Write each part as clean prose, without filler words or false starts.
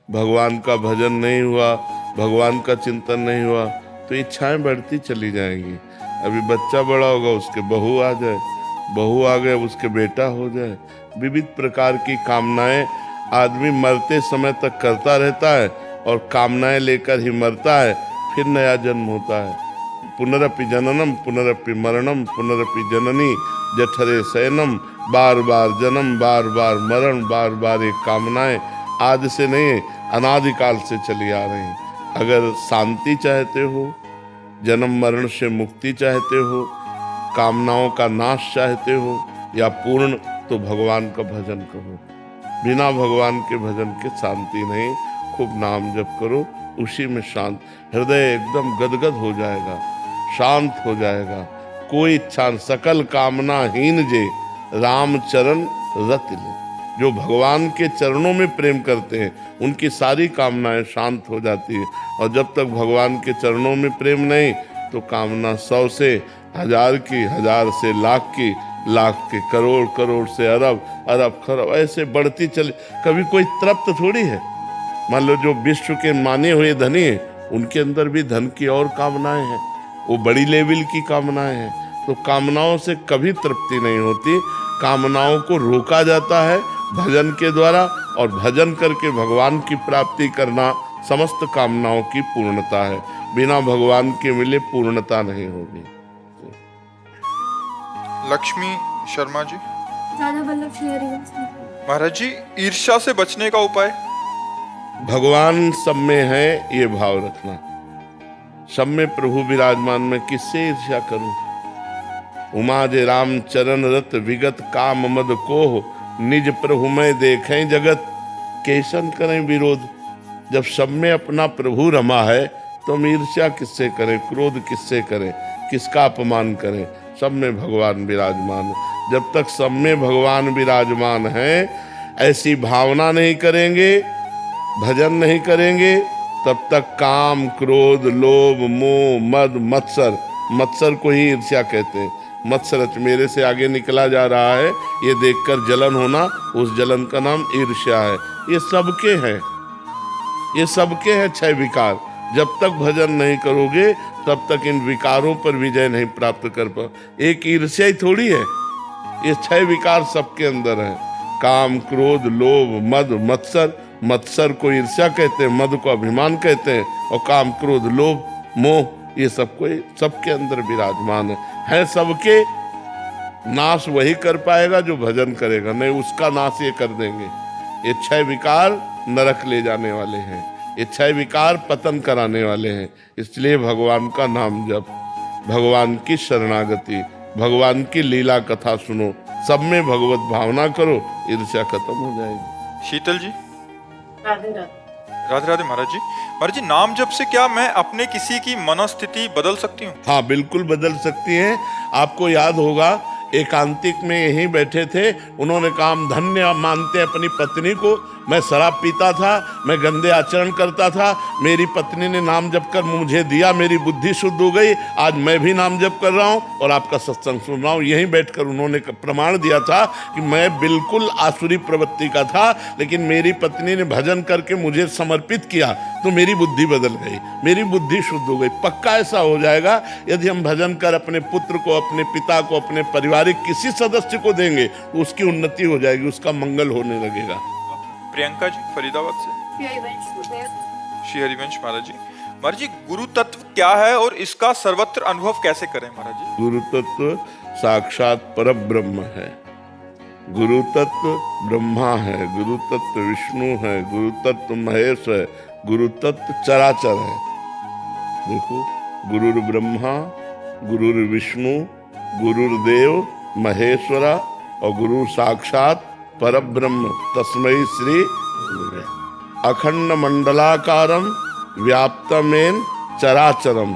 भगवान का भजन नहीं हुआ, भगवान का चिंतन नहीं हुआ, तो इच्छाएं बढ़ती चली जाएंगी। अभी बच्चा बड़ा होगा, उसके बहू आ जाए, बहू आ गए उसके बेटा हो जाए, विविध प्रकार की कामनाएं आदमी मरते समय तक करता रहता है और कामनाएं लेकर ही मरता है। फिर नया जन्म होता है। पुनरपि जननम पुनरपि मरणम पुनरपि जननी जठरे शयनम, बार बार जन्म, बार बार मरण, बार बार एक कामनाएं आज से नहीं, अनादिकाल से चली आ रही। अगर शांति चाहते हो, जन्म मरण से मुक्ति चाहते हो, कामनाओं का नाश चाहते हो या पूर्ण, तो भगवान का भजन करो। बिना भगवान के भजन के शांति नहीं। खूब नाम जप करो, उसी में शांत, हृदय एकदम गदगद हो जाएगा, शांत हो जाएगा। कोई इच्छा सकल कामना हीन जे राम चरण रति ले। जो भगवान के चरणों में प्रेम करते हैं उनकी सारी कामनाएं शांत हो जाती है। और जब तक भगवान के चरणों में प्रेम नहीं, तो कामना 100 से 1000 की, 1000 से लाख की, लाख के करोड़, करोड़ से अरब, अरब खरब ऐसे बढ़ती चले। कभी कोई तृप्त थोड़ी है। मान लो जो विश्व के माने हुए धनी हैं, उनके अंदर भी धन की और कामनाएं हैं, वो बड़ी लेवल की कामनाएं हैं। तो कामनाओं से कभी तृप्ति नहीं होती। कामनाओं को रोका जाता है भजन के द्वारा, और भजन करके भगवान की प्राप्ति करना समस्त कामनाओं की पूर्णता है। बिना भगवान के मिले पूर्णता नहीं होगी। लक्ष्मी शर्मा जी। राधा वल्लभ श्री हरिवंश महाराज जी, ईर्ष्या से बचने का उपाय? भगवान सब में है, ये भाव रखना। सब में प्रभु विराजमान, में किससे ईर्ष्या करूं। उमा जे राम चरण रत विगत काम मद को, निज प्रभु में देखें जगत कैसन करें विरोध। जब सब में अपना प्रभु रमा है तो हम ईर्ष्या किससे करें, क्रोध किससे करें, किसका अपमान करें। सब में भगवान विराजमान है। जब तक सब में भगवान विराजमान है, ऐसी भावना नहीं करेंगे, भजन नहीं करेंगे, तब तक काम, क्रोध, लोभ, मोह, मद, मत्सर, मत्सर को ही ईर्ष्या कहते हैं। मत्सरच मेरे से आगे निकला जा रहा है, ये देखकर जलन होना, उस जलन का नाम ईर्ष्या है। ये सबके हैं, ये सबके हैं 6 विकार। जब तक भजन नहीं करोगे तब तक इन विकारों पर विजय नहीं प्राप्त कर पाओ। एक ईर्ष्या ही थोड़ी है, ये 6 विकार सबके अंदर हैं। काम, क्रोध, लोभ, मद, मत्सर। मत्सर को ईर्ष्या कहते हैं, मद को अभिमान कहते हैं, और काम, क्रोध, लोभ, मोह, ये सबके अंदर विराजमान है सबके। नाश वही कर पाएगा जो भजन करेगा, नहीं उसका नाश ये कर देंगे। ये 6 विकार नरक ले जाने वाले हैं, ये 6 विकार पतन कराने वाले हैं। इसलिए भगवान का नाम जप, भगवान की शरणागति, भगवान की लीला कथा सुनो, सब में भगवत भावना करो, ईर्ष्या खत्म हो जाएगी। शीतल जी। राधे राधे। राधे राधे महाराज जी। महाराज जी, नाम जप से क्या मैं अपने किसी की मनोस्थिति बदल सकती हूँ? हाँ, बिल्कुल बदल सकती हैं। आपको याद होगा, एकांतिक में यहीं बैठे थे, उन्होंने कहा हम धन्य मानते हैं अपनी पत्नी को। मैं शराब पीता था, मैं गंदे आचरण करता था, मेरी पत्नी ने नाम जप कर मुझे दिया, मेरी बुद्धि शुद्ध हो गई, आज मैं भी नाम जप कर रहा हूँ और आपका सत्संग सुन रहा हूँ। यहीं बैठकर उन्होंने प्रमाण दिया था कि मैं बिल्कुल आसुरी प्रवृत्ति का था, लेकिन मेरी पत्नी ने भजन करके मुझे समर्पित किया तो मेरी बुद्धि बदल गई, मेरी बुद्धि शुद्ध हो गई। पक्का ऐसा हो जाएगा यदि हम भजन कर अपने पुत्र को, अपने पिता को, अपने पारिवारिक किसी सदस्य को देंगे तो उसकी उन्नति हो जाएगी, उसका मंगल होने लगेगा। प्रियंका जी फरीदाबाद से। श्री हरिवंश महाराज जी। महाराज जी, गुरु तत्व क्या है और इसका सर्वत्र अनुभव कैसे करें? महाराज जी, गुरु तत्व साक्षात परब्रह्म है। गुरु तत्व ब्रह्मा है, गुरु तत्व विष्णु है, गुरु तत्व महेश है, गुरु तत्व चराचर है। देखो, गुरुर ब्रह्मा, गुरुर विष्णु, गुरुर्देव महेश्वरा और गुरु साक्षात परब्रह्म तस्मै श्री गुरुवे। अखंड मंडलाकारम व्याप्तमेन चराचरम।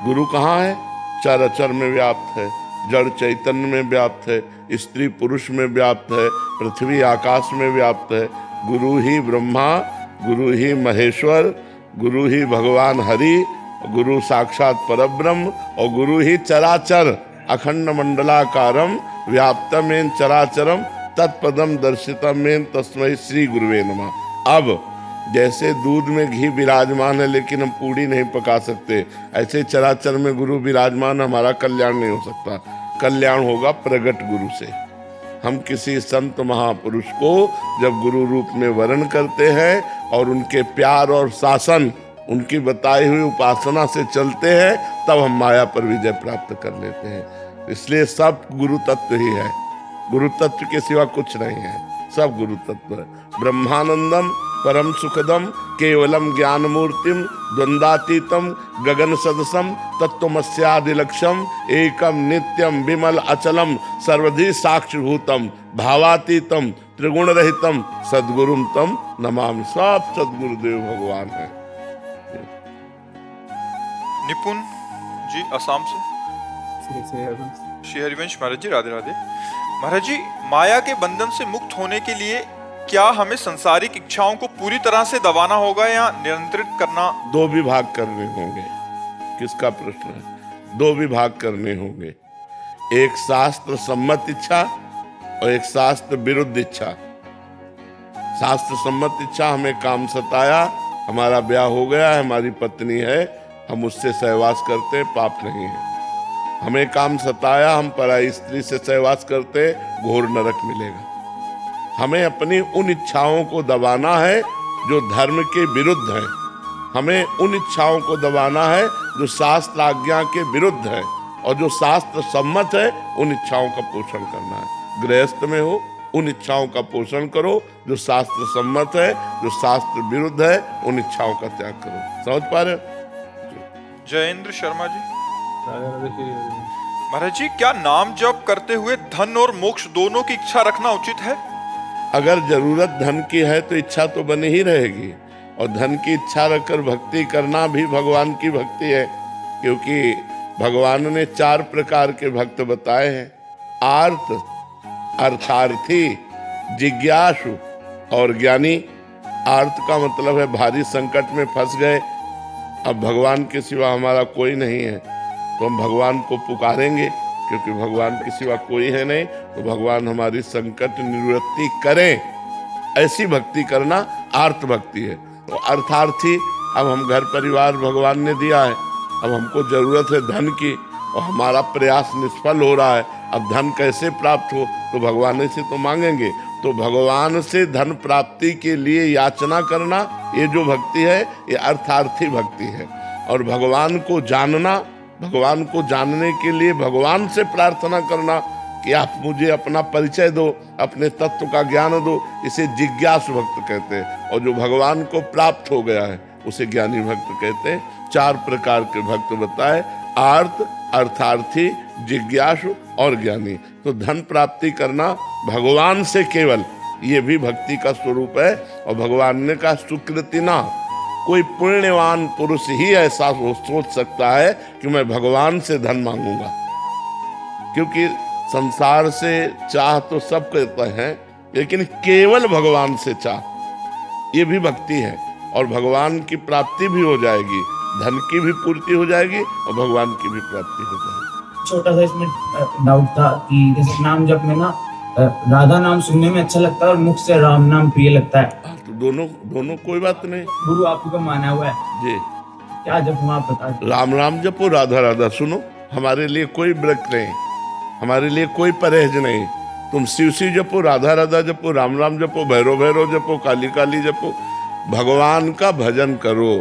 गुरु कहाँ है? चराचर में व्याप्त है, जड़ चैतन्य में व्याप्त है, स्त्री पुरुष में व्याप्त है, पृथ्वी आकाश में व्याप्त है। गुरु ही ब्रह्मा, गुरु ही महेश्वर, गुरु ही भगवान हरि, गुरु साक्षात परब्रह्म और गुरु ही चराचर। अखंड मंडलाकारम व्याप्तमेन चराचरम तत्पदम दर्शितमेन तस्मै श्री गुरुवे नमः। अब जैसे दूध में घी विराजमान है लेकिन हम पूड़ी नहीं पका सकते, ऐसे चराचर में गुरु विराजमान, हमारा कल्याण नहीं हो सकता। कल्याण होगा प्रगट गुरु से। हम किसी संत महापुरुष को जब गुरु रूप में वर्ण करते हैं और उनके प्यार और शासन, उनकी बताई हुई उपासना से चलते हैं, तब हम माया पर विजय प्राप्त कर लेते हैं। इसलिए सब गुरु तत्व ही है, गुरु तत्व के सिवा कुछ नहीं है, सब गुरु तत्व है। ब्रह्मानंदम परम सुखदम केवलम ज्ञान मूर्तिम द्वंद्वातीतम गगन सदसम तत्वमस्यादिलक्ष्यम एकम नित्यम विमल अचलम सर्वधि साक्षिभूतम भावातीतम त्रिगुण रहितम सद्गुरुम तम नमामि। सब सद्गुरुदेव भगवान है। निपुण जी असम से। श्री हरिवंश महाराज जी, राधे राधे। महाराज जी, माया के बंधन से मुक्त होने के लिए क्या हमें संसारिक इच्छाओं को पूरी तरह से दबाना होगा या नियंत्रित करना? दो विभाग करने होंगे। किसका प्रश्न है? दो विभाग करने होंगे, एक शास्त्र सम्मत इच्छा और एक शास्त्र विरुद्ध इच्छा। शास्त्र सम्मत इच्छा, हमें काम सताया, हमारा ब्याह हो गया है, हमारी पत्नी है, हम उससे सहवास करते, पाप नहीं है। हमें काम सताया, हम पराई स्त्री से सहवास करते, घोर नरक मिलेगा। हमें अपनी उन इच्छाओं को दबाना है जो धर्म के विरुद्ध है। हमें उन इच्छाओं को दबाना है जो शास्त्र आज्ञा के विरुद्ध है, और जो शास्त्र सम्मत है उन इच्छाओं का पोषण करना है। गृहस्थ में हो, उन इच्छाओं का पोषण करो जो शास्त्र सम्मत है, जो शास्त्र विरुद्ध है उन इच्छाओं का त्याग करो। समझ पा रहे हो? जयेंद्र शर्मा जी। महाराज जी, क्या नाम जप करते हुए धन और मोक्ष दोनों की इच्छा रखना उचित है? अगर जरूरत धन की है तो इच्छा तो बनी ही रहेगी, और धन की इच्छा रखकर भक्ति करना भी भगवान की भक्ति है, क्योंकि भगवान ने 4 प्रकार के भक्त बताए हैं। आर्त, अर्थार्थी, जिज्ञासु और ज्ञानी। आर्त का मतलब है भारी संकट में फंस गए, अब भगवान के सिवा हमारा कोई नहीं है, तो हम भगवान को पुकारेंगे, क्योंकि भगवान के सिवा कोई है नहीं, तो भगवान हमारी संकट निवृत्ति करें, ऐसी भक्ति करना आर्त भक्ति है। तो अर्थार्थी, अब हम घर परिवार भगवान ने दिया है, अब हमको जरूरत है धन की, और हमारा प्रयास निष्फल हो रहा है, अब धन कैसे प्राप्त हो, तो भगवान से तो मांगेंगे। तो भगवान से धन प्राप्ति के लिए याचना करना, ये जो भक्ति है ये अर्थार्थी भक्ति है। और भगवान को जानना, भगवान को जानने के लिए भगवान से प्रार्थना करना कि आप मुझे अपना परिचय दो, अपने तत्व का ज्ञान दो, इसे जिज्ञासु भक्त कहते हैं। और जो भगवान को प्राप्त हो गया है उसे ज्ञानी भक्त कहते हैं। 4 प्रकार के भक्त बताए, आर्त, अर्थार्थी, जिज्ञासु और ज्ञानी। तो धन प्राप्ति करना भगवान से केवल, ये भी भक्ति का स्वरूप है। और भगवान ने कहा सुकृति ना, कोई पुण्यवान पुरुष ही ऐसा सोच सकता है कि मैं भगवान से धन मांगूंगा, क्योंकि संसार से चाह तो सब करते हैं, लेकिन केवल भगवान से चाह, ये भी भक्ति है। और भगवान की प्राप्ति भी हो जाएगी, धन की भी पूर्ति हो जाएगी और भगवान की भी प्राप्ति हो जाएगी। छोटा सा इसमें डाउट था कि जैसे नाम जप में ना राधा नाम सुनने में अच्छा लगता है और मुख से राम नाम प्रिय लगता है, तो दोनों कोई बात नहीं। गुरु आपको माना हुआ है जी, क्या जप आप बता दीजिए। राम राम जपो, राधा राधा सुनो, हमारे लिए कोई व्रत नहीं, हमारे लिए कोई परहेज नहीं। तुम शिव शिव जपो, राधा राधा जपो, राम राम जपो, भैरव भैरव जपो, काली काली जपो, भगवान का भजन करो।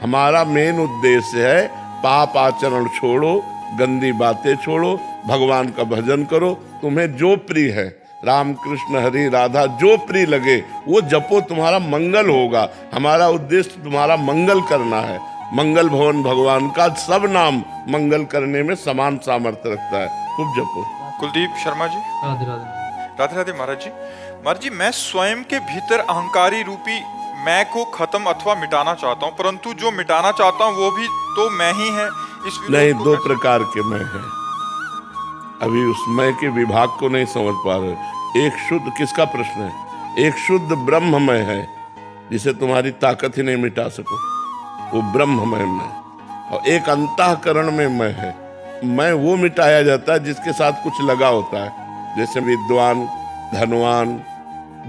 हमारा मेन उद्देश्य है पाप आचरण छोड़ो, गंदी बातें छोड़ो, भगवान का भजन करो। तुम्हें जो प्रिय है, राम कृष्ण हरि राधा, जो प्रिय लगे वो जपो, तुम्हारा मंगल होगा। हमारा उद्देश्य तुम्हारा मंगल करना है। मंगल भवन भगवान का सब नाम मंगल करने में समान सामर्थ्य रखता है, खूब जपो। कुलदीप शर्मा जी। राधे राधे। राधे राधे महाराज जी, मैं स्वयं के भीतर अहंकारी रूपी मैं को खत्म अथवा मिटाना चाहता हूँ, परंतु जो मिटाना चाहता हूँ वो भी तो मैं ही है। इस नहीं, 2 प्रकार के मैं हैं। अभी उस मैं के विभाग को नहीं समझ पा रहे। एक शुद्ध, किसका प्रश्न है? एक शुद्ध ब्रह्ममय है जिसे तुम्हारी ताकत ही नहीं मिटा सको, वो ब्रह्ममय मैं। और एक अंतःकरण में मैं है, मैं वो मिटाया जाता है जिसके साथ कुछ लगा होता है। जैसे विद्वान, धनवान,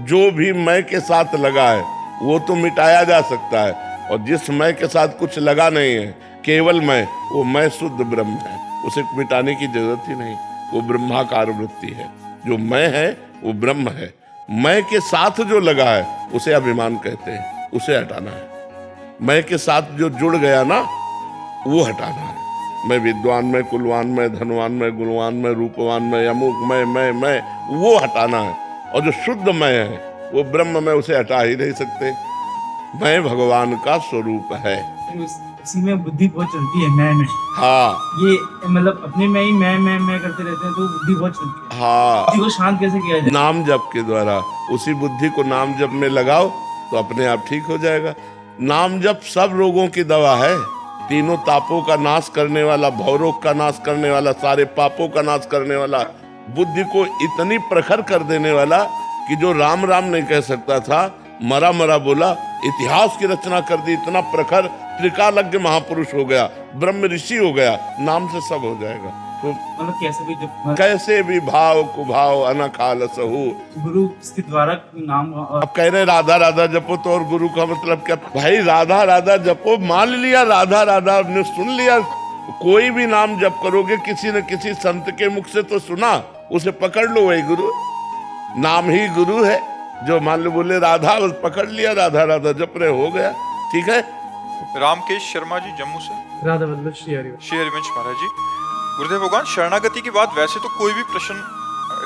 जो भी मैं के साथ लगा है वो तो मिटाया जा सकता है, और जिस मैं के साथ कुछ लगा नहीं है, केवल मैं, वो मैं शुद्ध ब्रह्म है, उसे मिटाने की जरूरत ही नहीं। वो ब्रह्माकार वृत्ति है। जो मैं है वो ब्रह्म है। मैं के साथ जो लगा है उसे अभिमान कहते हैं, उसे हटाना है। मैं के साथ जो जुड़ गया ना, वो हटाना है। मैं विद्वान, मैं कुलवान, मैं धनवान, मैं गुणवान, मैं रूपवान, मैं अमुक, मैं वो हटाना है। और जो शुद्ध मैं है वो ब्रह्म में, उसे हटा ही नहीं सकते। मैं भगवान का स्वरूप है। इसी में बुद्धि बहुत चलती है, मैं हाँ ये मतलब अपने में ही मैं करते रहते हैं, तो बुद्धि बहुत चलती है। हाँ, बुद्धि को शांत कैसे किया जाए? नाम जप के द्वारा। उसी बुद्धि को नाम जप में लगाओ तो अपने आप ठीक हो जाएगा। नाम जप सब रोगों की दवा है। तीनों तापों का नाश करने वाला, भवरोग का नाश करने वाला, सारे पापों का नाश करने वाला, बुद्धि को इतनी प्रखर कर देने वाला कि जो राम राम नहीं कह सकता था, मरा मरा बोला, इतिहास की रचना कर दी। इतना प्रखर त्रिकालज्ञ महापुरुष हो गया, ब्रह्म ऋषि हो गया। नाम से सब हो जाएगा। तो मतलब कैसे भी जब कैसे भी भाव कुभाव अनखाल सहु। गुरु के द्वारा नाम अब कह रहे राधा राधा जपो, तो और गुरु का मतलब क्या? भाई राधा राधा जपो, मान लिया राधा राधा ने सुन लिया। कोई भी नाम जप करोगे, किसी न किसी संत के मुख से तो सुना, उसे पकड़ लो, वही गुरु। नाम ही गुरु है। जो मान लो बोले राधा, बस पकड़ लिया, राधा राधा जप रहे, हो गया, ठीक है। रामकेश शर्मा जी जम्मू से। राधा वल्लभ श्री हरिवंश। श्री हरिवंश महाराज जी, गुरुदेव भगवान, शरणागति की बात वैसे तो कोई भी प्रश्न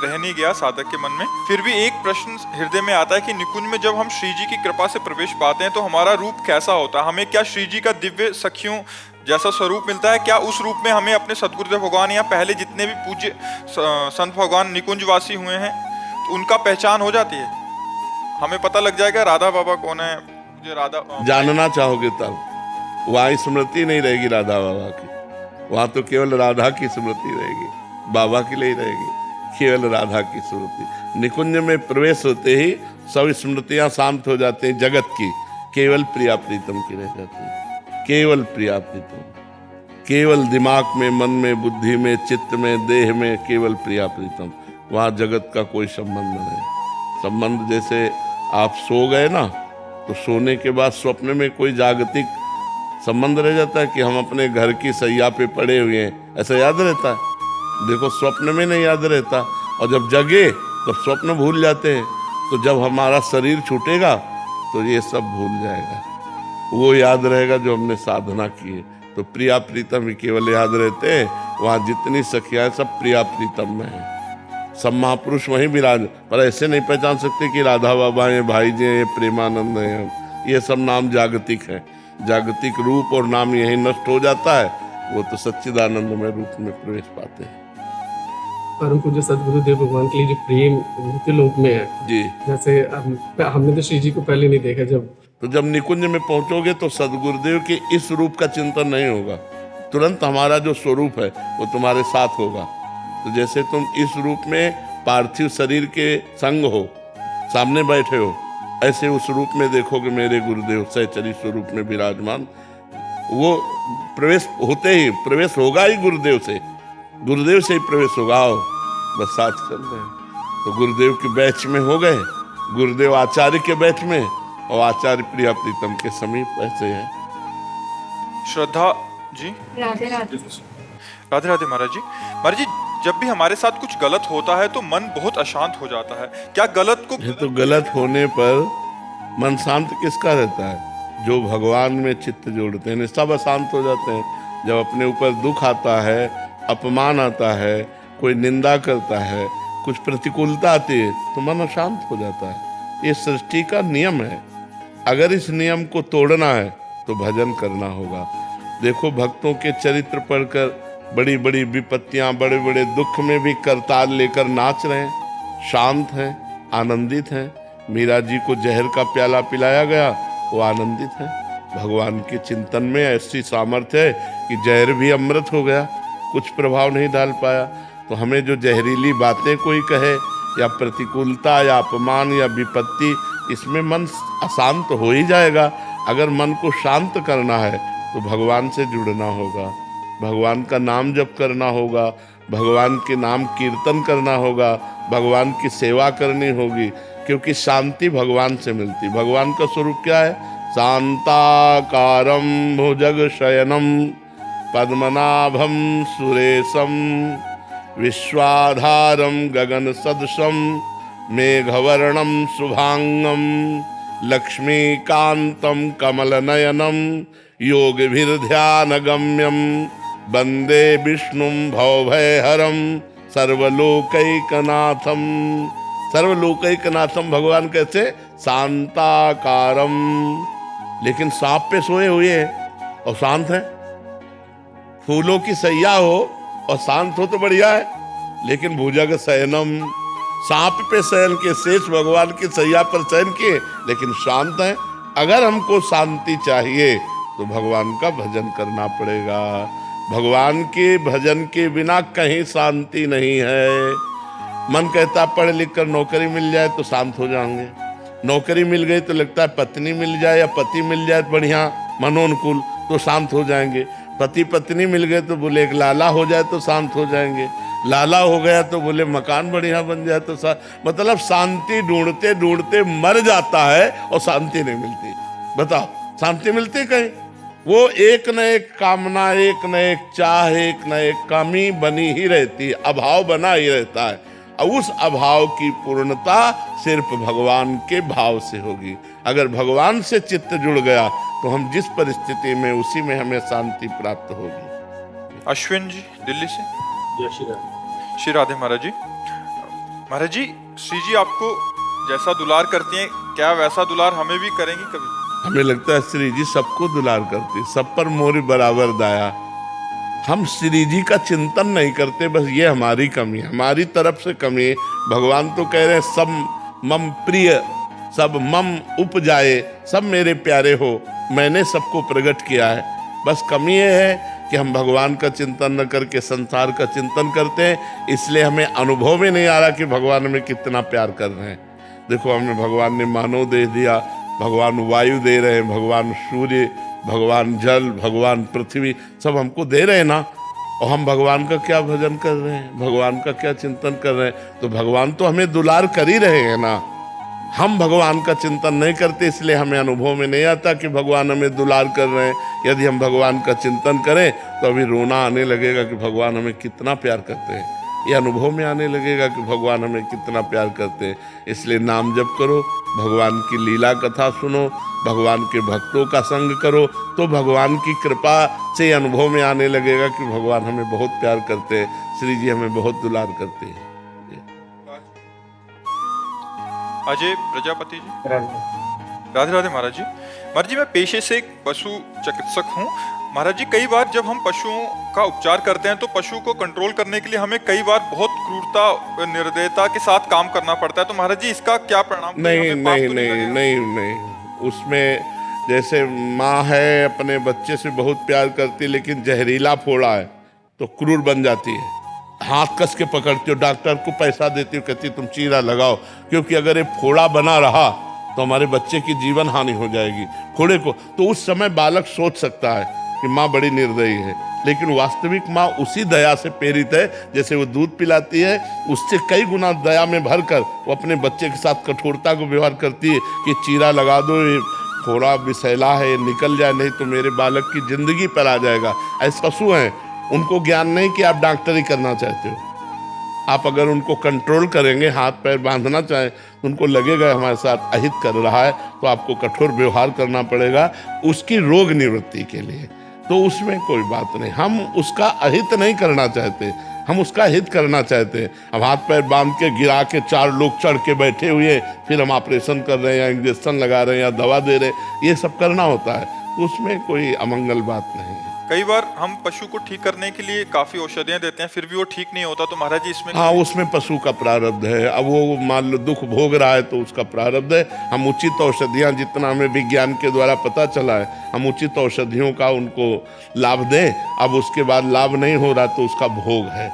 रह नहीं गया साधक के मन में, फिर भी एक प्रश्न हृदय में आता है कि निकुंज में जब हम श्री जी की कृपा से प्रवेश पाते हैं तो हमारा रूप कैसा होता है? हमें क्या श्री जी का दिव्य सखियों जैसा स्वरूप मिलता है? क्या उस रूप में हमें अपने सदगुरुदेव भगवान या पहले जितने भी पूज्य संत भगवान निकुंजवासी हुए हैं तो उनका पहचान हो जाती है? हमें पता लग जाएगा राधा बाबा कौन है? मुझे राधा जानना चाहोगे तब वहां स्मृति नहीं रहेगी राधा बाबा की, वहां तो केवल राधा की स्मृति रहेगी, बाबा की नहीं रहेगी, केवल राधा की स्मृति। निकुंज में प्रवेश होते ही सब स्मृतियां शांत हो जाते हैं जगत की, केवल प्रिया प्रीतम की रह जाती है। केवल प्रिया प्रीतम, केवल दिमाग में, मन में, बुद्धि में, चित्त में, देह में, केवल प्रिया प्रीतम। वहां जगत का कोई संबंध नहीं। संबंध जैसे आप सो गए ना, तो सोने के बाद स्वप्न में कोई जागतिक संबंध रह जाता है कि हम अपने घर की सैया पे पड़े हुए हैं, ऐसा याद रहता है? देखो स्वप्न में नहीं याद रहता, और जब जगे तब स्वप्न भूल जाते हैं। तो जब हमारा शरीर छूटेगा तो ये सब भूल जाएगा, वो याद रहेगा जो हमने साधना की है। तो प्रिया प्रीतम ही केवल याद रहते हैं। वहाँ जितनी सखियाँ सब प्रिया प्रीतम में है। सब महापुरुष वहीं विराज, पर ऐसे नहीं पहचान सकते कि राधा बाबा हैं, भाई जी हैं, प्रेमानंद हैं। ये सब नाम जागतिक हैं। जागतिक रूप और नाम यही नष्ट हो जाता है, वो तो सच्चिदानंद में रूप में प्रवेश पाते हैं। परम पूज्य सदगुरुदेव भगवान के लिए जो प्रेम मृत्यु लोक में है, जी, जैसे हमने तो श्री जी को पहले नहीं देखा, जब निकुंज में पहुंचोगे तो सदगुरुदेव के इस रूप का चिंतन नहीं होगा, तुरंत हमारा जो स्वरूप है वो तुम्हारे साथ होगा। तो जैसे तुम इस रूप में पार्थिव शरीर के संग हो, सामने बैठे हो, ऐसे उस रूप में देखोगे मेरे गुरुदेव सहचरी स्वरूप में विराजमान। वो प्रवेश होते ही प्रवेश होगा ही गुरुदेव से ही प्रवेश होगा। आओ बस साथ चल रहे हैं। तो गुरुदेव के बैच में हो गए, गुरुदेव आचार्य के बैच में, और आचार्य प्रिया प्रीतम के समीप ऐसे है। श्रद्धा जी। राधे राधे। राधे राधे महाराज जी, जब भी हमारे साथ कुछ गलत होता है तो मन बहुत अशांत हो जाता है। क्या गलत को ये तो गलत होने पर मन शांत किसका रहता है? जो भगवान में चित्त जोड़ते हैं, सब अशांत हो जाते हैं। जब अपने ऊपर दुख आता है, अपमान आता है, कोई निंदा करता है, कुछ प्रतिकूलता आती है, तो मन अशांत हो जाता है। ये सृष्टि का नियम है। अगर इस नियम को तोड़ना है तो भजन करना होगा। देखो भक्तों के चरित्र पढ़कर बड़ी बड़ी विपत्तियां, बड़े बड़े दुख में भी करताल लेकर नाच रहे हैं, शांत हैं, आनंदित हैं। मीरा जी को जहर का प्याला पिलाया गया, वो आनंदित हैं। भगवान के चिंतन में ऐसी सामर्थ्य है कि जहर भी अमृत हो गया, कुछ प्रभाव नहीं डाल पाया। तो हमें जो जहरीली बातें कोई कहे, या प्रतिकूलता, या अपमान, या विपत्ति, इसमें मन अशांत हो ही जाएगा। अगर मन को शांत करना है तो भगवान से जुड़ना होगा, भगवान का नाम जप करना होगा, भगवान के नाम कीर्तन करना होगा, भगवान की सेवा करनी होगी। क्योंकि शांति भगवान से मिलती। भगवान का स्वरूप क्या है? शांताकारं भुजगशयनं पद्मनाभं सुरेशं विश्वाधारं गगनसदृशं मेघवर्णं शुभांगं लक्ष्मीकान्तं कमलनयनं योगभिर्ध्यानगम्यं वन्दे विष्णुं भवभयहरं सर्वलोकैकनाथं। सर्वलोकैकनाथम भगवान कैसे? शांताकारम। लेकिन सांप पे सोए हुए हैं और शांत है। फूलों की सैया हो और शांत हो तो बढ़िया है, लेकिन भुजग शयनम, सांप पे शयन के, शेष भगवान की सैया पर शयन किए लेकिन शांत है। अगर हमको शांति चाहिए तो भगवान का भजन करना पड़ेगा। भगवान के भजन के बिना कहीं शांति नहीं है। मन कहता पढ़ लिख कर नौकरी मिल जाए तो शांत हो जाएंगे, नौकरी मिल गई तो लगता है पत्नी मिल जाए या पति मिल जाए बढ़िया मनोनुकूल तो शांत हो जाएंगे, पति पत्नी मिल गए तो बोले एक लाला हो जाए तो शांत हो जाएंगे, लाला हो गया तो बोले मकान बढ़िया बन जाए तो मतलब शांति ढूंढते ढूंढते मर जाता है और शांति नहीं मिलती। बताओ शांति मिलती कहीं? वो एक न एक कामना, एक न एक चाह, एक न एक कमी बनी ही रहती है, अभाव बना ही रहता है। और उस अभाव की पूर्णता सिर्फ भगवान के भाव से होगी। अगर भगवान से चित्त जुड़ गया तो हम जिस परिस्थिति में उसी में हमें शांति प्राप्त होगी। अश्विन जी दिल्ली से। जय श्री राम। श्री राधे महाराज जी। महाराज जी, श्री जी आपको जैसा दुलार करती हैं, क्या वैसा दुलार हमें भी करेंगी कभी? हमें लगता है श्री जी सबको दुलार करती, सब पर मोरी बराबर दाया। हम श्री जी का चिंतन नहीं करते, बस ये हमारी कमी है, हमारी तरफ से कमी है। भगवान तो कह रहे हैं सब मम प्रिय, सब मम उपजाए, सब मेरे प्यारे हो, मैंने सबको प्रकट किया है। बस कमी ये है कि हम भगवान का चिंतन न करके संसार का चिंतन करते हैं, इसलिए हमें अनुभव में नहीं आ रहा कि भगवान हमें कितना प्यार कर रहे हैं। देखो हमें भगवान ने मानव दे दिया, भगवान वायु दे रहे हैं, भगवान सूर्य, भगवान जल, भगवान पृथ्वी, सब हमको दे रहे हैं ना। और हम भगवान का क्या भजन कर रहे हैं, भगवान का क्या चिंतन कर रहे हैं? तो भगवान तो हमें दुलार कर ही रहे हैं ना। हम भगवान का चिंतन नहीं करते, इसलिए हमें अनुभव में नहीं आता कि भगवान हमें दुलार कर रहे हैं। यदि हम भगवान का चिंतन करें तो अभी रोना आने लगेगा कि भगवान हमें कितना प्यार करते हैं। ये अनुभव में आने लगेगा कि भगवान हमें कितना प्यार करते हैं। इसलिए नाम जप करो, भगवान की लीला कथा सुनो, भगवान के भक्तों का संग करो, तो भगवान की कृपा से अनुभव में आने लगेगा कि भगवान हमें बहुत प्यार करते हैं, श्री जी हमें बहुत दुलार करते हैं। अजय प्रजापति जी। राधे राधे महाराज जी। महाराज जी, मैं पेशे से एक पशु चिकित्सक हूँ। महाराज जी, कई बार जब हम पशुओं का उपचार करते हैं तो पशु को कंट्रोल करने के लिए हमें कई बार बहुत क्रूरता निर्दयता के साथ काम करना पड़ता है। तो महाराज जी, इसका क्या परिणाम? नहीं, उसमें जैसे माँ है अपने बच्चे से बहुत प्यार करती है, लेकिन जहरीला फोड़ा है तो क्रूर बन जाती है, हाथ कस के पकड़ती हो, डॉक्टर को पैसा देती हो, कहती तुम चीरा लगाओ, क्योंकि अगर ये फोड़ा बना रहा तो हमारे बच्चे की जीवन हानि हो जाएगी फोड़े को। तो उस समय बालक सोच सकता है कि माँ बड़ी निर्दयी है, लेकिन वास्तविक माँ उसी दया से प्रेरित है, जैसे वो दूध पिलाती है उससे कई गुना दया में भरकर वो अपने बच्चे के साथ कठोरता को व्यवहार करती है कि चीरा लगा दो, ये थोड़ा विषैला है, निकल जाए, नहीं तो मेरे बालक की जिंदगी पर आ जाएगा। ऐसे पशु हैं, उनको ज्ञान नहीं कि आप डॉक्टरी करना चाहते हो। आप अगर उनको कंट्रोल करेंगे, हाथ पैर बांधना चाहें, तो उनको लगेगा हमारे साथ अहित कर रहा है, तो आपको कठोर व्यवहार करना पड़ेगा उसकी रोग निवृत्ति के लिए। तो उसमें कोई बात नहीं, हम उसका अहित नहीं करना चाहते, हम उसका हित करना चाहते हैं। अब हाथ पैर बांध के गिरा के 4 लोग चढ़ के बैठे हुए, फिर हम ऑपरेशन कर रहे हैं या इंजेक्शन लगा रहे हैं या दवा दे रहे हैं, ये सब करना होता है, तो उसमें कोई अमंगल बात नहीं है। कई बार हम पशु को ठीक करने के लिए काफी औषधियां देते हैं, फिर भी वो ठीक नहीं होता। तो महाराज जी, इसमें हाँ, उसमें पशु का प्रारब्ध है। अब वो मान लो दुख भोग रहा है तो उसका प्रारब्ध है। हम उचित औषधियाँ, जितना हमें विज्ञान के द्वारा पता चला है, हम उचित औषधियों का उनको लाभ दें। अब उसके बाद लाभ नहीं हो रहा तो उसका भोग है।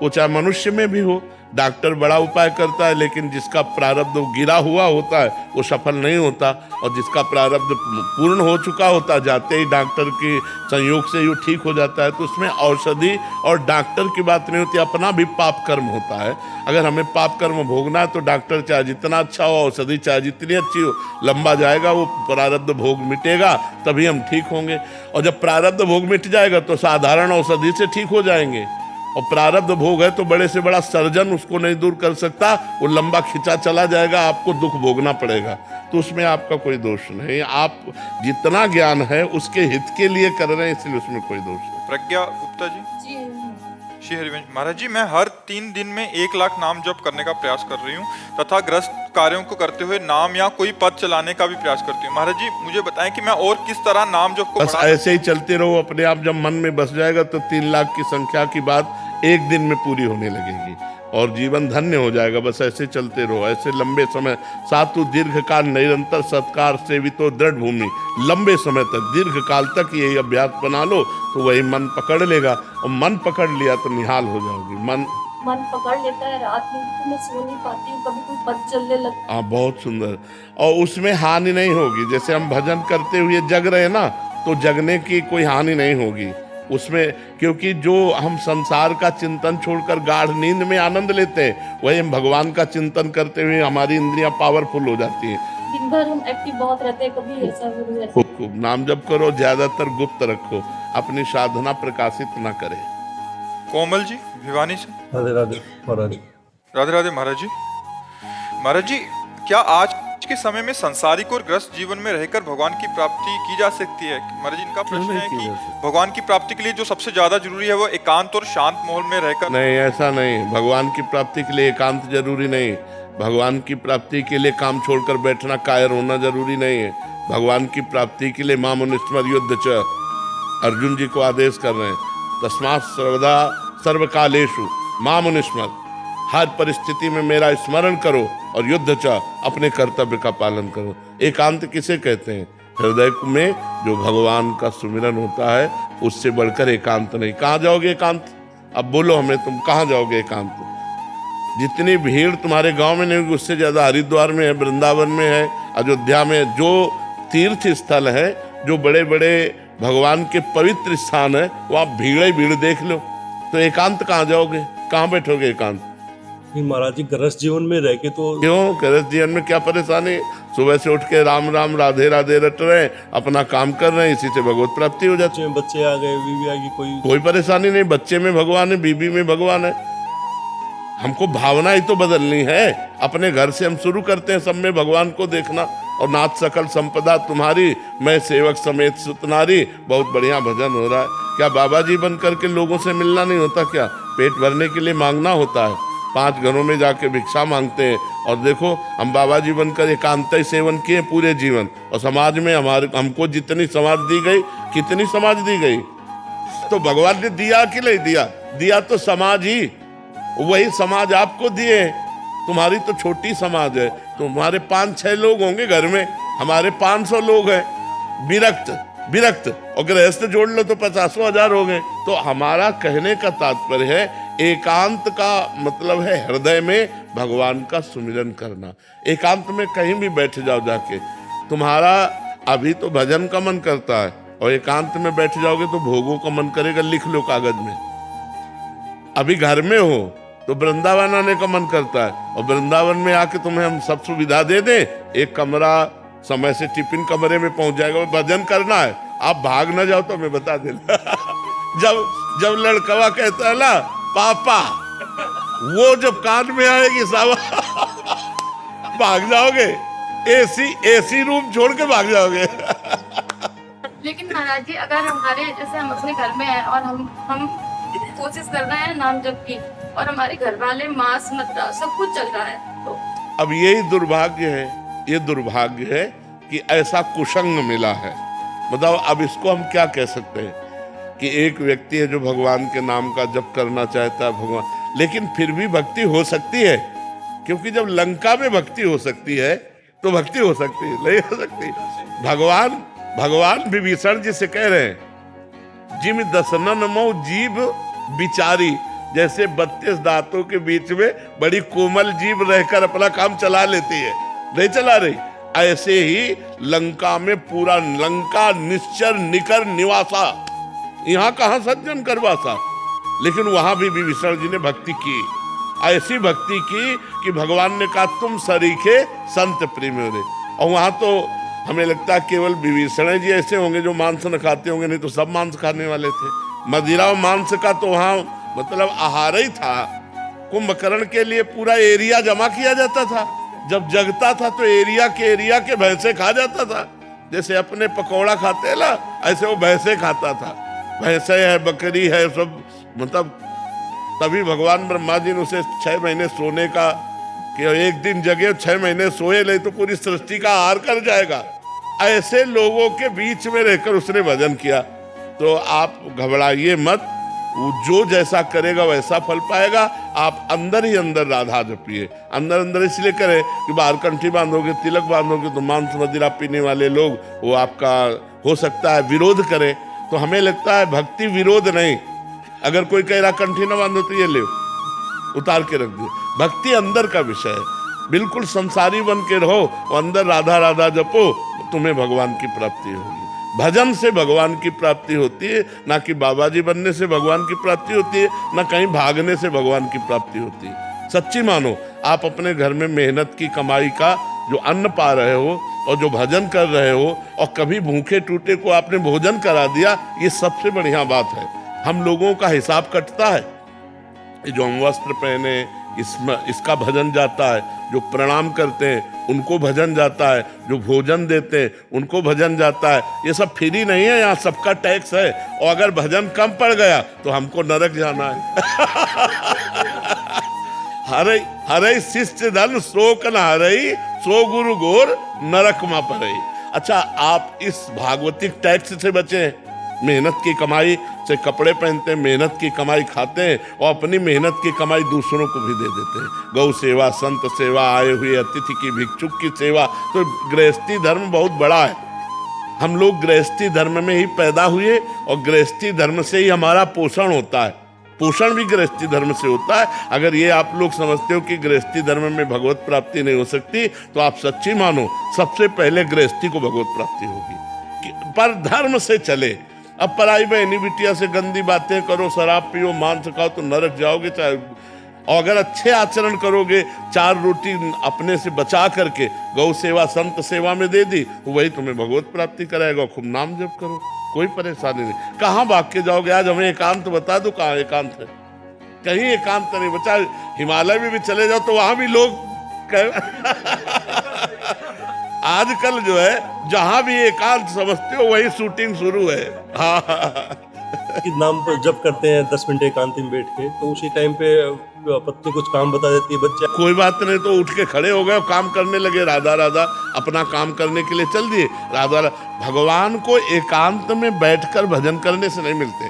वो चाहे मनुष्य में भी हो, डॉक्टर बड़ा उपाय करता है, लेकिन जिसका प्रारब्ध गिरा हुआ होता है वो सफल नहीं होता, और जिसका प्रारब्ध पूर्ण हो चुका होता है जाते ही डॉक्टर के संयोग से ये ठीक हो जाता है। तो उसमें औषधि और डॉक्टर की बात नहीं होती, अपना भी पाप कर्म होता है। अगर हमें पाप कर्म भोगना है तो डॉक्टर चाहे जितना अच्छा हो, औषधि चाहे जितनी अच्छी हो, लंबा जाएगा, वो प्रारब्ध भोग मिटेगा तभी हम ठीक होंगे। और जब प्रारब्ध भोग मिट जाएगा तो साधारण औषधि से ठीक हो जाएंगे। और प्रारब्ध भोग है तो बड़े से बड़ा सर्जन उसको नहीं दूर कर सकता, वो लंबा खिंचा चला जाएगा, आपको दुख भोगना पड़ेगा। तो उसमें आपका कोई दोष नहीं, आप जितना ज्ञान है उसके हित के लिए कर रहे हैं, इसलिए उसमें कोई दोष नहीं। प्रज्ञा गुप्ता जी। जी श्री हरिवंश महाराज जी, मैं हर 3 दिन में 1 लाख नाम जप करने का प्रयास कर रही हूँ तथा ग्रस्त कार्यों को करते हुए नाम या कोई पद चलाने का भी प्रयास करती हूँ। महाराज जी मुझे बताएं कि मैं और किस तरह नाम जप को बस ऐसे ही चलते रहो, अपने आप जब मन में बस जाएगा तो 3 लाख की संख्या की बात एक दिन में पूरी होने लगेगी और जीवन धन्य हो जाएगा। बस ऐसे चलते रहो, ऐसे लंबे समय सातु दीर्घ काल निरंतर सत्कार सेवितो दृढ़ भूमि, लंबे समय तक दीर्घ काल तक यही अभ्यास बना लो तो वही मन पकड़ लेगा, और मन पकड़ लिया तो निहाल हो जाओगी। मन पकड़ लेता है, रात में तो मैं सो नहीं पाती हूँ, कभी कोई पद चलने लगता है। हाँ, बहुत सुंदर। और उसमें हानि नहीं होगी, जैसे हम भजन करते हुए जग रहे ना, तो जगने की कोई हानि नहीं होगी उसमें, क्योंकि जो हम संसार का चिंतन छोड़कर गाढ़ नींद में आनंद लेते हैं, वही हम भगवान का चिंतन करते हुए हमारी इंद्रियां पावरफुल हो जाती हैं। दिन भर हम एक्टिव बहुत रहते हैं, कभी ऐसा भी नहीं। खूब खूब नाम जप करो, ज्यादातर गुप्त रखो, अपनी साधना प्रकाशित ना करे। कोमल जी भिवानी से। राधे राधे महाराज। राधे राधे महाराज जी। महाराज जी, क्या आज के समय में संसारिक और ग्रस्त जीवन में रहकर भगवान की प्राप्ति की जा सकती है? महाराज जी, इनका प्रश्न है कि भगवान की प्राप्ति के लिए जो सबसे ज्यादा जरूरी है वो एकांत और शांत माहौल में रहकर। नहीं, ऐसा नहीं। भगवान की प्राप्ति के लिए एकांत जरूरी नहीं। भगवान की प्राप्ति के लिए काम छोड़कर बैठना, कायर होना जरूरी नहीं है। भगवान की प्राप्ति के लिए मामुनिस्मर युद्ध च, अर्जुन जी को आदेश कर रहे हैं, तस्मात् सर्वदा सर्वकालेषु मामुनिस्मर, हर परिस्थिति में मेरा स्मरण करो और युद्ध च, अपने कर्तव्य का पालन करो। एकांत किसे कहते हैं? हृदय में जो भगवान का सुमिरन होता है, उससे बढ़कर एकांत नहीं। कहाँ जाओगे एकांत? अब बोलो हमें, तुम कहाँ जाओगे एकांत? जितनी भीड़ तुम्हारे गांव में नहीं होगी, उससे ज्यादा हरिद्वार में है, वृंदावन में है, अयोध्या में, जो तीर्थ स्थल है, जो बड़े बड़े भगवान के पवित्र स्थान है, वहाँ भीड़ ही भीड़ देख लो। तो एकांत कहाँ जाओगे? कहाँ बैठोगे एकांत? महाराज जी, गृहस्थ जीवन में रह के तो क्यों? गृहस्थ जीवन में क्या परेशानी? सुबह से उठ के राम राम राधे राधे रट रहे, अपना काम कर रहे हैं, इसी से भगवत प्राप्ति हो जाती है। बच्चे आ गए, बीवी आ गई, कोई परेशानी नहीं। बच्चे में भगवान है, बीबी में भगवान है। हमको भावना ही तो बदलनी है। अपने घर से हम शुरू करते हैं सब में भगवान को देखना। और नाथ सकल संपदा तुम्हारी, मैं सेवक समेत सुतनारी। बहुत बढ़िया भजन हो रहा है। क्या बाबा जी बन करके लोगों से मिलना नहीं होता क्या? पेट भरने के लिए मांगना होता है। 5 घरों में जाके भिक्षा मांगते हैं। और देखो, हम बाबा जी बनकर एकांत सेवन किए पूरे जीवन, और समाज में हमको जितनी समाज दी गई, कितनी समाज दी गई? तो भगवान ने दिया कि नहीं दिया? दिया तो समाज ही, वही समाज आपको दिए। तुम्हारी तो छोटी समाज है, तुम्हारे 5-6 लोग होंगे घर में, हमारे 500 लोग हैं। विरक्त और गृहस्थ जोड़ लो तो 50,000 हो गए। तो हमारा कहने का तात्पर्य है, एकांत का मतलब है हृदय में भगवान का सुमिरन करना। एकांत में कहीं भी बैठ जाओ जाके, तुम्हारा अभी तो भजन का मन करता है, और एकांत में बैठ जाओगे तो भोगों का मन करेगा। लिख लो कागज में। अभी घर में हो तो वृंदावन आने का मन करता है, और वृंदावन में आके तुम्हें हम सब सुविधा दे दें, एक कमरा समय से टिफिन कमरे में पहुंच जाएगा। भजन करना है, आप भाग ना जाओ तो मैं बता देना। जब लड़कवा कहता है ना पापा, वो जब कान में आएगी सावा, भाग जाओगे। एसी रूम छोड़ के भाग जाओगे। लेकिन महाराज जी, अगर हमारे जैसे हम अपने घर में हैं और हम कोशिश कर रहे हैं नाम जप की, और हमारे घर वाले मांस मदिरा सब कुछ चल रहा है, तो अब यही दुर्भाग्य है। ये दुर्भाग्य है कि ऐसा कुसंग मिला है। बताओ, अब इसको हम क्या कह सकते हैं? कि एक व्यक्ति है जो भगवान के नाम का जप करना चाहता है, भगवान, लेकिन फिर भी भक्ति हो सकती है। क्योंकि जब लंका में भक्ति हो सकती है तो भक्ति हो सकती है, नहीं हो सकती? भगवान विभीषण जी से कह रहे हैं, जिम दसनन मो जीव बिचारी, जैसे 32 दांतों के बीच में बड़ी कोमल जीभ रहकर अपना काम चला लेती है, नहीं चला रही, ऐसे ही लंका में पूरा लंका निश्चर निकर निवासा, यहाँ कहाँ सज्जन करवासा, लेकिन वहां भी विभीषण जी ने भक्ति की, ऐसी भक्ति की कि भगवान ने कहा तुम सरीखे संत प्रेम रे। और वहां तो हमें लगता है केवल विभीषण जी ऐसे होंगे जो मांस न खाते होंगे, नहीं तो सब मांस खाने वाले थे। मदिरा और मांस का तो वहां मतलब आहार ही था। कुंभकर्ण के लिए पूरा एरिया जमा किया जाता था, जब जगता था तो एरिया के भैंसे खा जाता था, जैसे अपने पकौड़ा खाते हैं ना, ऐसे वो भैंसे खाता था, भैंसे है, बकरी है, सब मतलब। तभी भगवान ब्रह्मा जी ने उसे 6 महीने सोने का, कि एक दिन जगे 6 महीने सोए नहीं तो पूरी सृष्टि का आहार कर जाएगा, ऐसे लोगों के बीच में रहकर उसने भजन किया। तो आप घबराइए मत, वो जो जैसा करेगा वैसा फल पाएगा। आप अंदर ही अंदर राधा जपिए, अंदर अंदर इसलिए करें कि बाहर कंठी बांधोगे, तिलक बांधोगे तो मांस मदिरा पीने वाले लोग वो आपका हो सकता है विरोध करें। तो हमें लगता है भक्ति विरोध नहीं। अगर कोई कह रहा कंठी ना बांधो तो ये ले उतार के रख दो, भक्ति अंदर का विषय है। बिल्कुल संसारी बन के रहो और अंदर राधा राधा जपो, तुम्हें भगवान की प्राप्ति होगी। भजन से भगवान की प्राप्ति होती है, ना कि बाबा जी बनने से भगवान की प्राप्ति होती है, ना कहीं भागने से भगवान की प्राप्ति होती है। सच्ची मानो, आप अपने घर में मेहनत की कमाई का जो अन्न पा रहे हो और जो भजन कर रहे हो, और कभी भूखे टूटे को आपने भोजन करा दिया, ये सबसे बढ़िया बात है। हम लोगों का हिसाब कटता है, जो हम वस्त्र पहने इसका भजन जाता है, जो प्रणाम करते हैं उनको भजन जाता है, जो भोजन देते हैं उनको भजन जाता है। ये सब फ्री नहीं है, यहाँ सबका टैक्स है। और अगर भजन कम पड़ गया तो हमको नरक जाना है। हरे शिष्य धन शोक न हरई, सो गुरु गोर नरक मा पड़ई। अच्छा, आप इस भागवतिक टैक्स से बचे, मेहनत की कमाई से कपड़े पहनते हैं, मेहनत की कमाई खाते हैं, और अपनी मेहनत की कमाई दूसरों को भी दे देते हैं। गौ सेवा, संत सेवा, आए हुए अतिथि की, भिक्षुक की सेवा। तो गृहस्थी धर्म बहुत बड़ा है। हम लोग गृहस्थी धर्म में ही पैदा हुए और गृहस्थी धर्म से ही हमारा पोषण होता है। पोषण भी गृहस्थी धर्म से होता है। अगर ये आप लोग समझते हो कि गृहस्थी धर्म में भगवत प्राप्ति नहीं हो सकती, तो आप सच्ची मानो, सबसे पहले गृहस्थी को भगवत प्राप्ति होगी। पर धर्म से चले। अब पराई बहनी बिटिया से गंदी बातें करो, शराब पियो, मांस खाओ तो नरक जाओगे। चाहे और अगर अच्छे आचरण करोगे, 4 रोटी अपने से बचा करके गौ सेवा, संत सेवा में दे दी, तो वही तुम्हें भगवत प्राप्ति कराएगा। खूब नाम जप करो, कोई परेशानी नहीं। कहाँ भाग के जाओगे? आज हमें एकांत बता दो, कहाँ एकांत है? कहीं एकांत नहीं बचा। हिमालय में भी चले जाओ तो वहां भी लोग आजकल जो है जहां भी एकांत समझते हो वही शूटिंग शुरू है। कि नाम पर जब करते हैं 10 मिनट एकांत में बैठ के, तो उसी टाइम पे पत्नी कुछ काम बता देती है, बच्चा कोई बात नहीं तो उठ के खड़े हो गए, काम करने लगे, राधा राधा अपना काम करने के लिए चल दिए। राधा भगवान को एकांत में बैठकर भजन करने से नहीं मिलते।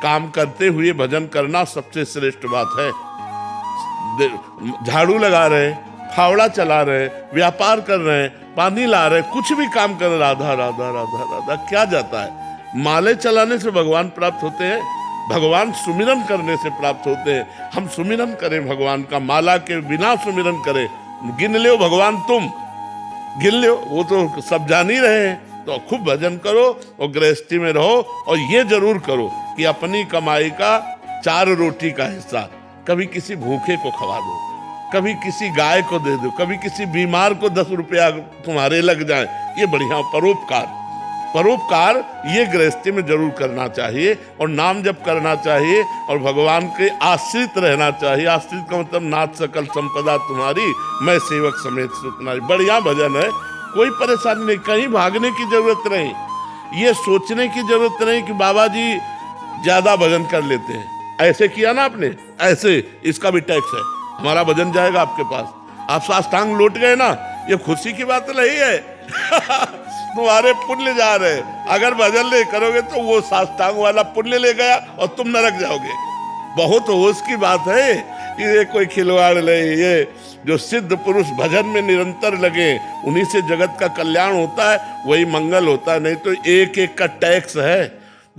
काम करते हुए भजन करना सबसे श्रेष्ठ बात है। झाड़ू लगा रहे, फावड़ा चला रहे, व्यापार कर रहे हैं, पानी ला रहे, कुछ भी काम कर रहे, राधा राधा राधा राधा क्या जाता है? माले चलाने से भगवान प्राप्त होते हैं, भगवान सुमिरन करने से प्राप्त होते हैं। हम सुमिरन करें भगवान का, माला के बिना सुमिरन करें। गिन लो भगवान, तुम गिन लो, वो तो सब जान ही रहे हैं। तो खूब भजन करो और गृहस्थी में रहो, और ये जरूर करो कि अपनी कमाई का 4 रोटी का हिस्सा कभी किसी भूखे को खवा दो, कभी किसी गाय को दे दो, कभी किसी बीमार को 10 रुपया तुम्हारे लग जाए। ये बढ़िया परोपकार ये गृहस्थी में जरूर करना चाहिए, और नाम जप करना चाहिए, और भगवान के आश्रित रहना चाहिए। आश्रित का मतलब नाथ सकल संपदा तुम्हारी, मैं सेवक समेत सुतनारी। बढ़िया भजन है, कोई परेशानी नहीं, कहीं भागने की जरूरत नहीं, ये सोचने की जरूरत नहीं कि बाबा जी ज्यादा भजन कर लेते हैं। ऐसे किया ना आपने, ऐसे इसका भी टैक्स है, हमारा भजन जाएगा आपके पास। आप साष्टांग लौट गए ना, ये खुशी की बात नहीं है। तुम्हारे पुण्य जा रहे, अगर भजन नहीं करोगे तो वो साष्टांग वाला पुण्य ले गया और तुम नरक जाओगे। बहुत होश की बात है कि ये कोई खिलवाड़ नहीं। ये जो सिद्ध पुरुष भजन में निरंतर लगे, उन्हीं से जगत का कल्याण होता है, वही मंगल होता है। नहीं तो एक एक का टैक्स है।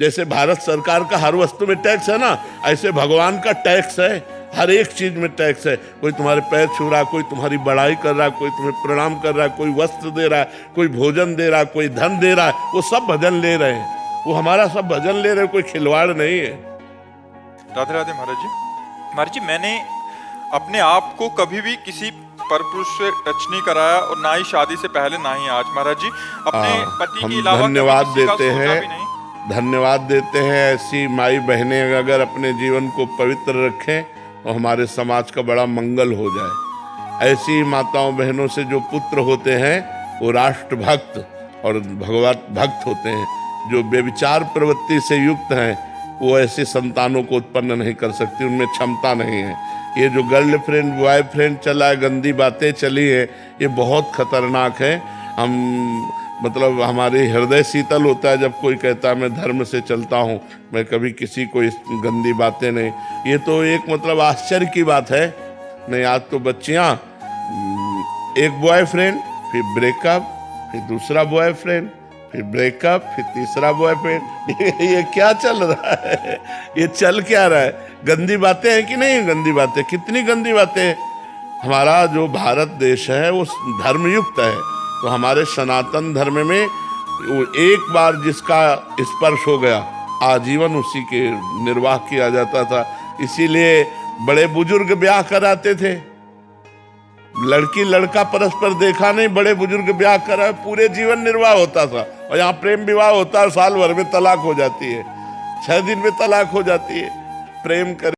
जैसे भारत सरकार का हर वस्तु में टैक्स है ना, ऐसे भगवान का टैक्स है, हर एक चीज में टैक्स है। कोई तुम्हारे पैर छू रहा, कोई तुम्हारी बड़ाई कर रहा, कोई तुम्हें प्रणाम कर रहा, कोई वस्त्र दे रहा है, कोई भोजन दे रहा, कोई धन दे रहा है, वो सब भजन ले रहे हैं, वो हमारा सब भजन ले रहे हैं, कोई खिलवाड़ नहीं है। राधे राधे महाराज जी। महाराज जी, मैंने अपने आप को कभी भी किसी परपुरुष से टच नहीं कराया, और ना ही शादी से पहले ना ही आज। महाराज जी, अपने पति हम के अलावा धन्यवाद कभी किसी का देते सोचा हैं, भी नहीं। धन्यवाद देते हैं। ऐसी माई बहनें अगर अपने जीवन को पवित्र रखें तो हमारे समाज का बड़ा मंगल हो जाए। ऐसी माताओं बहनों से जो पुत्र होते हैं वो राष्ट्र भक्त और भगवत भक्त होते हैं। जो व्यभिचार प्रवृत्ति से युक्त हैं वो ऐसे संतानों को उत्पन्न नहीं कर सकती, उनमें क्षमता नहीं है। ये जो गर्लफ्रेंड बॉयफ्रेंड चला है, गंदी बातें चली है, ये बहुत खतरनाक है। हम मतलब हमारे हृदय शीतल होता है जब कोई कहता है मैं धर्म से चलता हूँ, मैं कभी किसी को इस गंदी बातें नहीं। ये तो एक मतलब आश्चर्य की बात है। नहीं, आज तो बच्चियाँ एक बॉयफ्रेंड, फिर ब्रेकअप, फिर दूसरा बॉयफ्रेंड, फिर ब्रेकअप, फिर तीसरा बॉयफ्रेंड। ये क्या चल रहा है? ये चल क्या रहा है? गंदी बातें हैं कि नहीं? गंदी बातें, कितनी गंदी बातें। हमारा जो भारत देश है वो धर्मयुक्त है, तो हमारे सनातन धर्म में वो एक बार जिसका स्पर्श हो गया आजीवन उसी के निर्वाह किया जाता था। इसीलिए बड़े बुजुर्ग ब्याह कराते थे। लड़की लड़का परस्पर देखा नहीं, बड़े बुजुर्ग ब्याह करा, पूरे जीवन निर्वाह होता था। और यहाँ प्रेम विवाह होता है, साल भर में तलाक हो जाती है, 6 दिन में तलाक हो जाती है। प्रेम कर